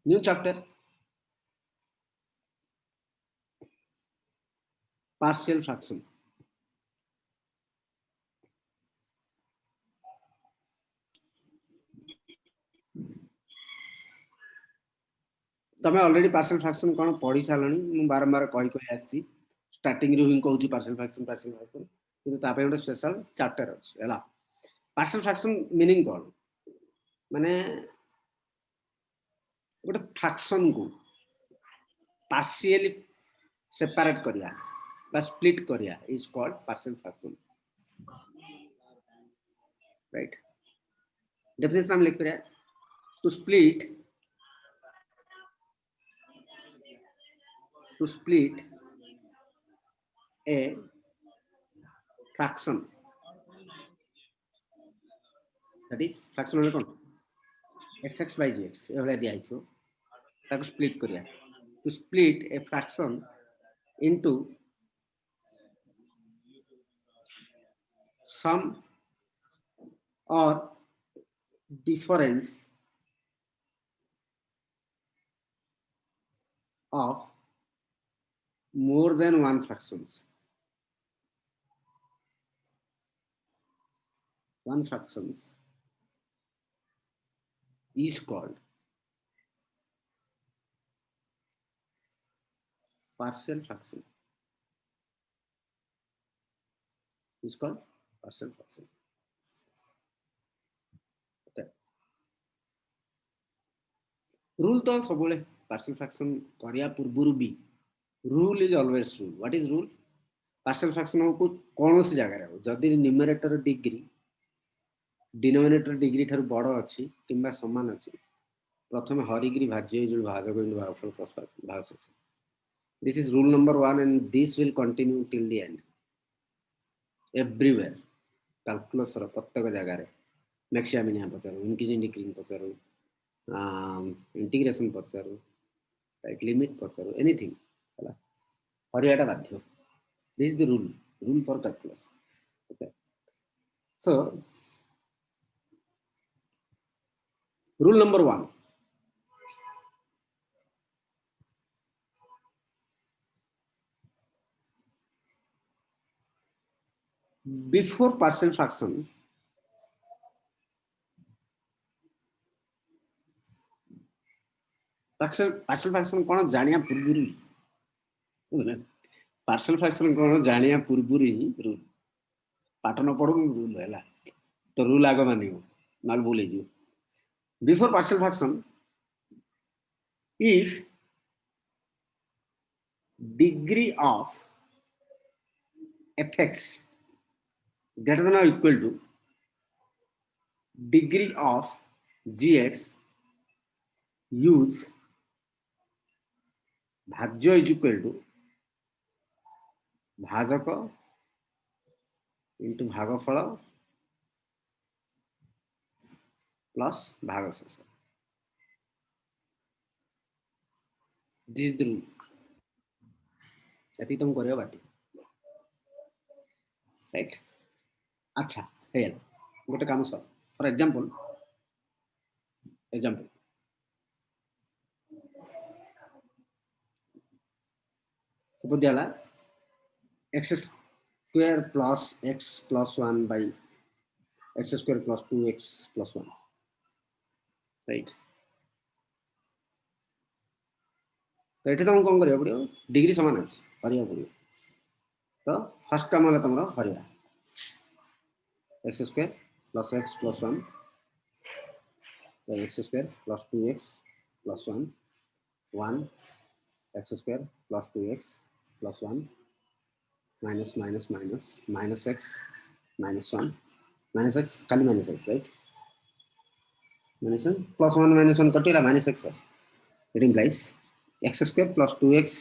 New chapter partial fraction तमे already partial fraction कौन पढ़ी सारणी मु बारंबार कहि कहि आछि स्टार्टिंग रू ही कहूची पार्शियल फ्रैक्शन किंतु तापे गोटे स्पेशल चैप्टर अछि हला पार्शियल फ्रैक्शन मीनिंग कौन माने गोटे फ्रैक्शन को पार्शियली सेपरेट करिया बा स्प्लिट करिया is called partial fraction right definition हम लिख परिया to split a fraction that is fraction মানে কোন fx by gx এভাবে দিয়া আইছো তাকে স্প্লিট করিয়া to split a fraction into some or difference of more than one fractions. One fractions is called partial fraction. Is called partial fraction. Okay. Rule तो सबले partial fraction करिया पूर्वरु भी rule is always rule. What is rule? Partial fraction को कौन सी जगह रे जदि numerator degree denominator degree ठार बड़ अच्छी किंबा समान अच्छी प्रथम हरिगिरी भाज्य जो भाजक into भागफल plus भागशेष this is rule number 1 and this will continue till the end everywhere calculus ର ପ୍ରତ୍ୟେକ ଜାଗାରେ maximum ପଚାରୁ increasing decreasing ପଚାରୁ integration ପଚାରୁ right limit ପଚାରୁ anything ହେଲା ହରିଆଟା ବାଧ୍ୟ this is the rule for calculus okay so rule number 1 before partial fraction partial fraction कोन जानिया पूर्वरी partial fraction कोन जानिया पूर्वरी रूल पाठ न पढु रूल हैला तो रूल आगो मानियो नाल बोले जो before partial fraction if degree of fx greater than or equal to degree of gx use भाज्य is equal to भाजक into भागफल plus भागशेष this is the rule यति तुम करियो बाटी राइट अच्छा हेल गोटे काम सर फॉर एग्जांपल suppose दियाला x square plus x plus 1 by x square plus 2x plus 1 right तो ये तुम कौन करिया पड़ियो डिग्री समान अछि करिया पड़ियो तो फर्स्ट काम होला तमरो हरिया x square plus x plus 1 by x square plus 2x plus 1 1 x square plus 2x plus 1 minus minus minus minus x minus 1 minus x खाली minus x right minus 1 plus 1 minus 1 कटेला minus x it implies x square plus 2x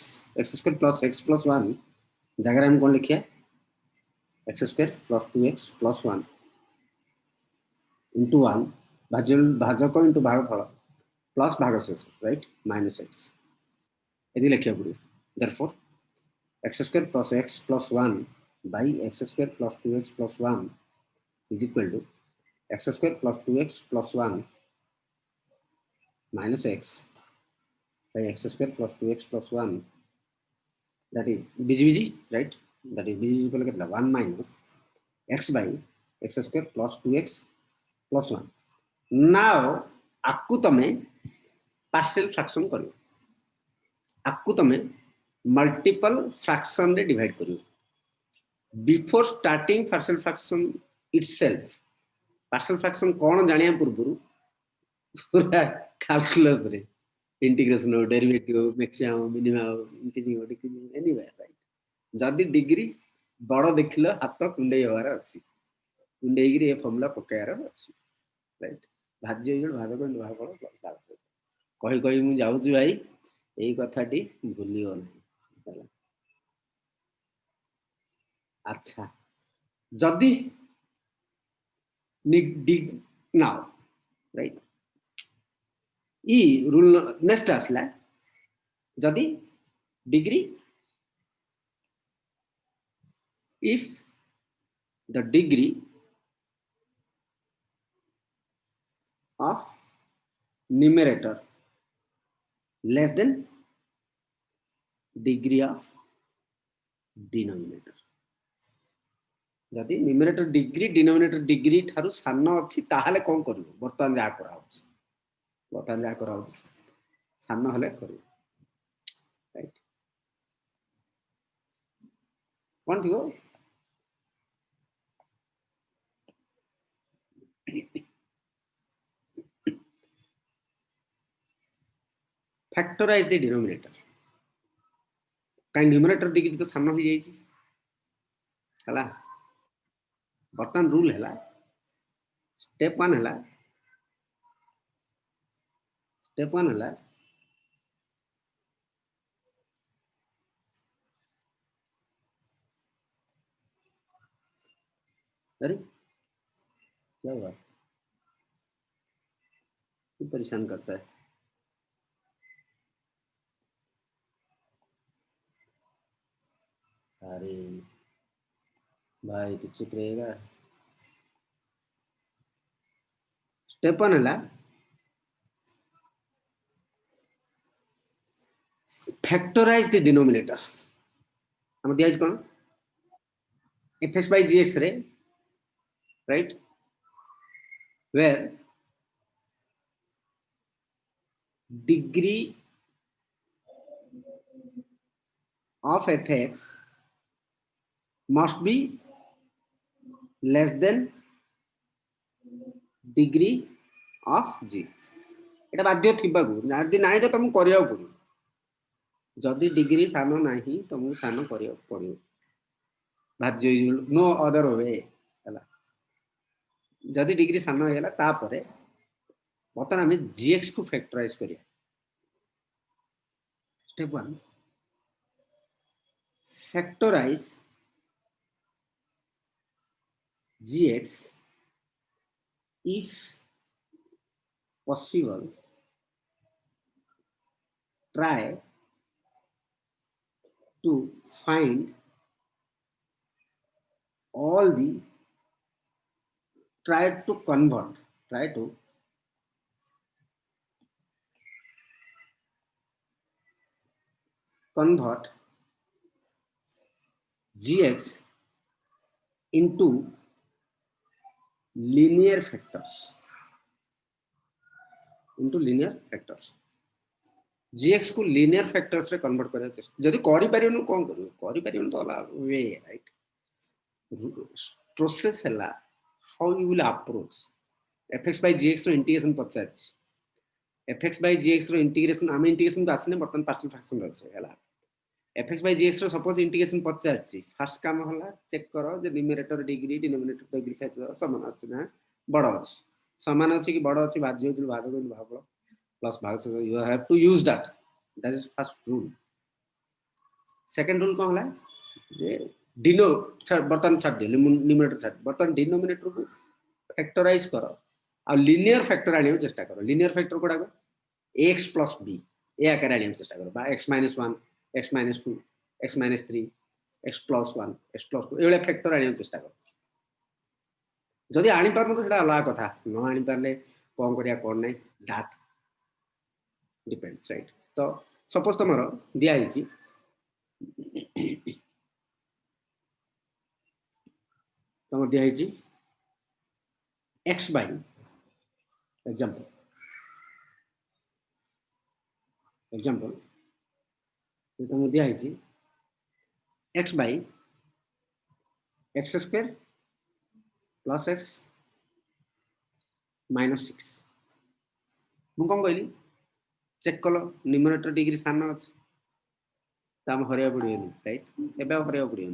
x square plus x plus 1 जगह हम कौन लिखिया x square plus 2x plus 1 into 1 भाजक into भागफल plus भागशेष right minus x यदि लिखिया पड़ियो therefore x square plus x plus 1 by x square plus 2x plus 1 is equal to x square plus 2x plus 1 minus x by x square plus 2x plus 1, that is bg, right? That is bg equal to 1 minus x by x square plus 2x plus 1. Now आपको तमे partial fraction करियो, आपको तमे multiple fraction रे divide करियो. Before starting partial fraction itself, partial fraction कौन जानिया पूर्व पूरा कैलकुलस रे इंटीग्रेशन हो, डेरिवेटिव हो, मैक्सिमम हो, मिनिमम हो, इंक्रीजिंग हो, डिक्रीजिंग एनीवे, राइट? जदी डिग्री बड़ देखिलो हाथ कुंडई होवार अछि, कुंडई गिरी ए फॉर्मूला पकायार अछि, राइट? भाज्य इक्वल भाजक भागफल प्लस भागफल कहि कहि मु जाउछी भाई, एई कथाटी भूलियो नै. अच्छा, जदी नाउ, राइट? ई रूल नेक्स्ट आसला, जदी degree, if the degree of numerator less than degree of denominator, जदि न्यूमरेटर डिग्री डिनोमिनेटर डिग्री ठारू सान अच्छी ताहले कौन करिवो? वर्तमान जा करा होछ, वर्तमान जा करा होछ सान हले करिवो, राइट? कौन थिवो? Factorise the denominator. काई न्यूमरेटर डिग्री तो सान हो जाई छी, हला? वर्तमान रूल हैला, स्टेप 1 हैला, स्टेप 1 हैला अरे क्या हुआ, क्यों परेशान करता है? अरे भाई तू चुप रहेगा. स्टेप 1 हैला फैक्टराइज द डिनोमिनेटर. हम दिया कौन? fx by gx रे, right? Where degree of fx must be less than degree of gx. এটা বাধ্য থিবাকু, যদি নাই তো তুমি করিয়াও পড়িব. যদি ডিগ্রি সানো नाही तुमको सानो करियो पड़ियो, भाज्य नो अदर वे हला. जदी डिग्री सानो हेला तापरे बतन हमें gx को फैक्टराइज करिया. Step 1 factorise gx if possible try to find all the try to convert gx into linear factors, gx को linear factors रे कन्वर्ट करे चेष्टा. जदी करि परियो न कोन करियो? करि परियो तो अला वे, राइट? प्रोसेस हला how you will approach fx by gx रो इंटीग्रेशन पचाच. fx by gx रो इंटीग्रेशन आमे इंटीग्रेशन तो आसने बर्तन पार्शियल फ्रैक्शन रहছে हला. fx by gx रो सपोज इंटीग्रेशन पचाच, फर्स्ट काम हला चेक करो जे न्यूमरेटर डिग्री डिनोमिनेटर डिग्री खाइ समान अछि ना बड़ अछि, समान अछि कि बड़ अछि, भाज्य होय भाजक होय भागफल प्लस भागफल. You have to use that is first rule. Second rule कोन हला जे डिनो बर्तन छाड़ दे न्यूमरेटर छाड़, बर्तन डिनोमिनेटर को फैक्टराइज करो आ लिनियर फैक्टर आनियो चेष्टा करो. लिनियर फैक्टर कोडा को x plus b ए आकार आनियो चेष्टा करो बा x minus 1 x minus 2 x minus 3 x plus 1 x plus 2 एवले factor आनियो चेष्टा करो. जदि आनी पारन तो सेटा अलग कथा, न आनी पारले कोन करिया कोन नै दैट डिपेंड्स, राइट? तो सपोज तुम दिखाई तुम दिखाई एक्स बाई एग्जांपल तुम दिखाई x by x square plus x minus 6 मु कौन कहली चेक कल न्यूमरेटर डिग्री सान अच्छे तो आम हर पड़े राइट एवं हर पड़े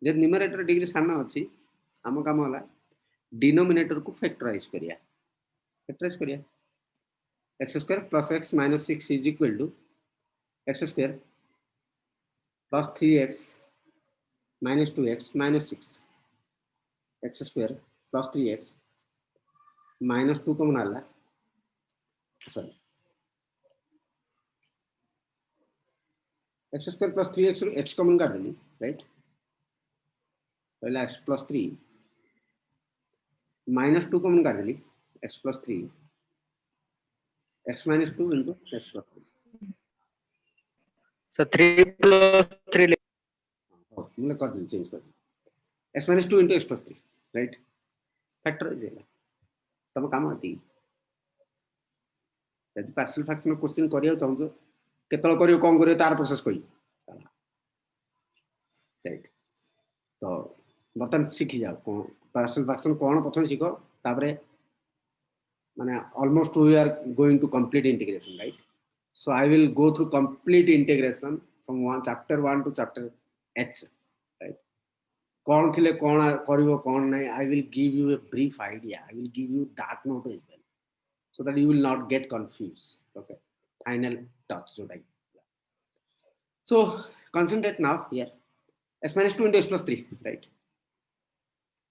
जब न्यूमरेटर डिग्री सान अच्छी आम कम है डिनोमिनेटर को फैक्टराइज करिया x square plus x minus 6 is equal to x square plus 3x minus 2x minus 6 x square plus 3x minus 2 कौन आला sorry x square plus 3x x common काट देली राइट पहला एक्स प्लस 3 माइनस 2 कॉमन काट देली x plus 3 x minus 2 into x plus 3 So 3 plus 3 मुझे कर दिली चेंज कर x minus 2 into x plus 3 right factorise है तब काम आती यदि पार्शियल फ्रैक्शन क्वेश्चन करिया चाहूँ केतल करियो कौन करियो तार प्रोसेस कही राइट तो बर्तमान शिखी जाओ कौन पार्शियल फ्रैक्शन कौन प्रथम शिख तापरे माने almost we are going to complete integration right so I will go through complete integration from one chapter 1 to chapter h right कौन थिले कौन करिवो कौन नहीं I will give you a brief idea I will give you that note as well so that you will not get confused okay final touch जोटा so concentrate now here x minus 2 into x plus 3 right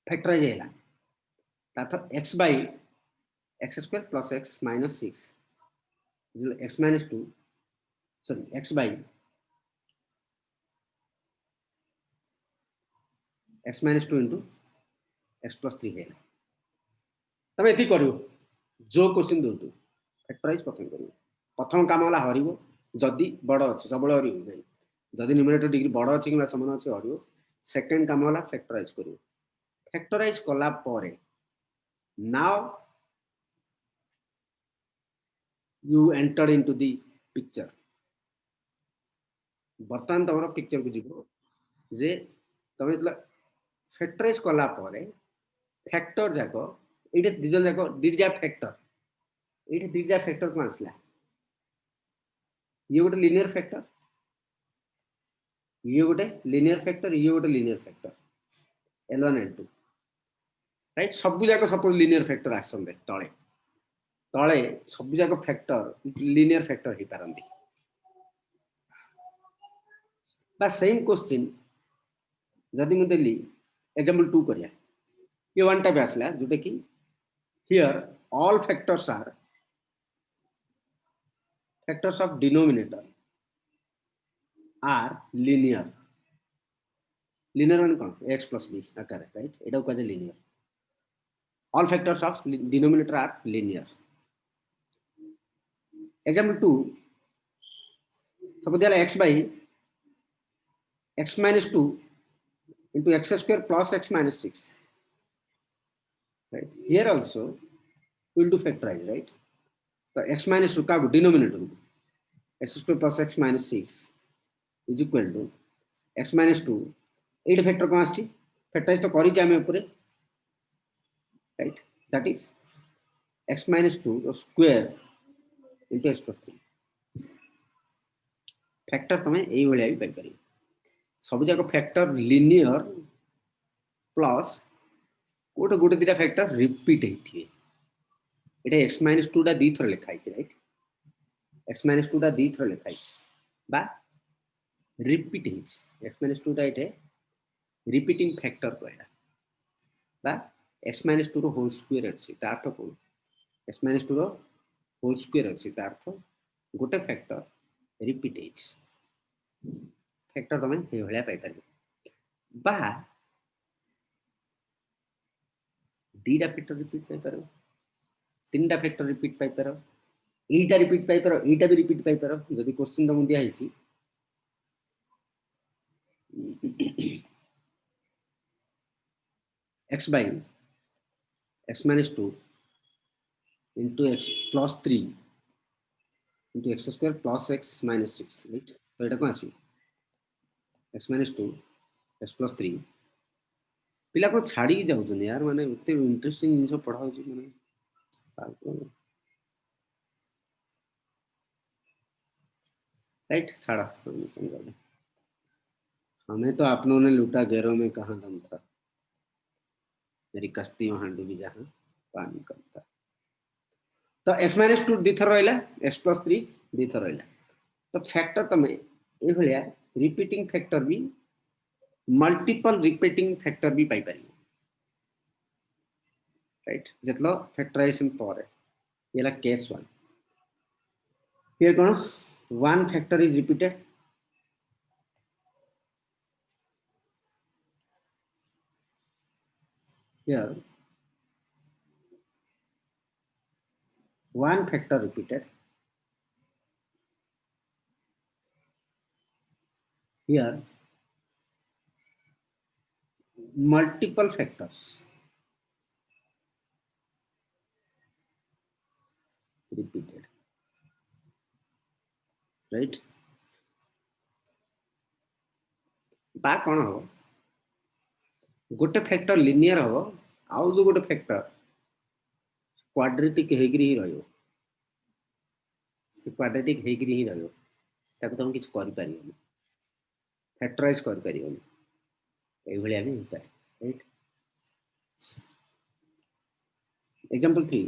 factorize है Tatha x by x square plus x minus 6 x minus 2 sorry x by x minus 2 into x plus 3 है तब ये करियो जो question दउतु factorise प्रथम करियो प्रथम काम वाला हरिवो जदी बड़ अछि सबले हरिवो नहीं जदी न्यूमरेटर डिग्री बड़ अछि कि समान अछि हरिवो सेकंड काम वाला फैक्टराइज करियो फैक्टराइज कला परे now you entered into the picture बर्तमान तुम पिक्चर को जीव जे तुम जो फैक्टराइज कला परे फैक्टर जाक ये दिजन जाक दीजा फैक्टर ये दीजा फैक्टर कौन आसला ये गोटे लिनियर फैक्टर ये गोटे लिनियर फैक्टर ये गोटे linear factor L1 L2 right सब जाक सपोज लिनियर फैक्टर आसंदे तळे तळे सब जाक फैक्टर लिनियर फैक्टर ही पारंदी बा सेम क्वेश्चन जदि मु देली एग्जांपल 2 करिया ये वन टाइप आसला जोटे कि here all factors are factors of denominator are linear मान कौन x plus b आकार राइट एटा को linear all factors of denominator are linear example 2 suppose दिया x by x minus 2 into x square plus x minus 6 right here also we will do factorize right so x minus 2 का denominator x square plus x minus 6 is equal to x minus 2 8 factor कौन आछि factorize तो करी जामे ऊपर right that is x minus 2 square into x plus 3 factor तमे एई भलिया भी पाई परियो सब जाक फैक्टर लिनियर प्लस गोटे गोटे दिटा फैक्टर रिपीट हेथिए एटा x minus 2 दा दी थर लिखाई छै राइट x minus 2 दा दी थर लिखाई बा रिपीट हेछि x minus 2 दा एटे रिपीटिंग फैक्टर कहला बा x minus 2 रो होल स्क्वायर अछि ता अर्थ कोन x minus 2 रो होल स्क्वायर अछि ता अर्थ गोटे फैक्टर रिपीट हेछि फैक्टर तमे हे भलिया पाई परियो बा दीटा फैक्टर रिपीट पाई पारो तीनटा फैक्टर रिपीट पाई पारो एटा रिपीट पाई पारो एटा भी रिपीट पाई पारो जदि क्वेश्चन तुम दिया हिची x by x minus 2 into x plus 3 into x square plus x minus 6 right तो एटा कोन आसी x minus 2 x plus 3 पिला को छाड़ी जाउछन यार माने उते इंटरेस्टिंग जिंस पढाउ छी माने राइट छाड़ा हमें तो आपनों ने लूटा गैरों में कहाँ दम था मेरी कश्ती वहां डूबी जहां पानी कम था तो x minus 2 दी थर रहिला x plus 3 दी थर रहिला तो फैक्टर तमे ए भलिया रिपीटिंग फैक्टर भी मल्टीपल रिपीटिंग फैक्टर भी पाई पारी राइट जेतलो फैक्टराइजेशन पर येला case 1 here cone one factor is repeated here one factor repeated here multiple factors repeated right बा कोन हो गोटे फैक्टर लिनियर हो आउ जो गोटे फैक्टर क्वाड्रेटिक हेग्री ही रहयो क्वाड्रेटिक हेग्री ही रहयो ताको तुम किछ कर परियो फैक्टराइज कर परियो ए भलिया भी होता है right example 3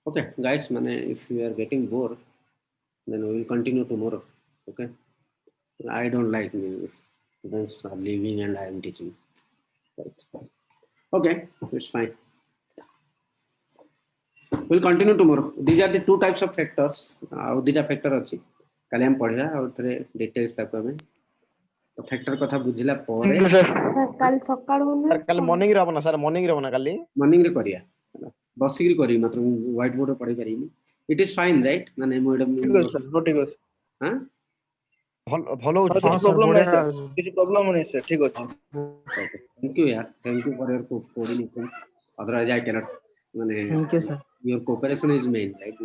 okay guys mane if you are getting bored then we will continue tomorrow okay I don't like students are leaving and I am teaching right okay it's fine we'll continue tomorrow these are the two types of factors आउ दिटा factor अछि काले हम पढिया और थरे details ताको हमें तो factor कथा बुझिला परे काल सकाळ सर कल मॉर्निंग रे बना सर मॉर्निंग रे बना काली मॉर्निंग रे करिया बसिगिरी करी मात्र व्हाइट बोर्ड पढी परिनी इट इज फाइन राइट माने मैडम ठीक है सर ठीक है हां भलो हाँ सर बढ़िया किसी प्रॉब्लम नहीं सर ठीक है okay thank you yaar thank you for your coordination otherwise I cannot mane Thank you, sir. your cooperation is main right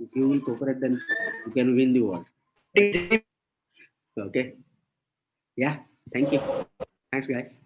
if you will cooperate then you can win the world okay yeah thank you thanks guys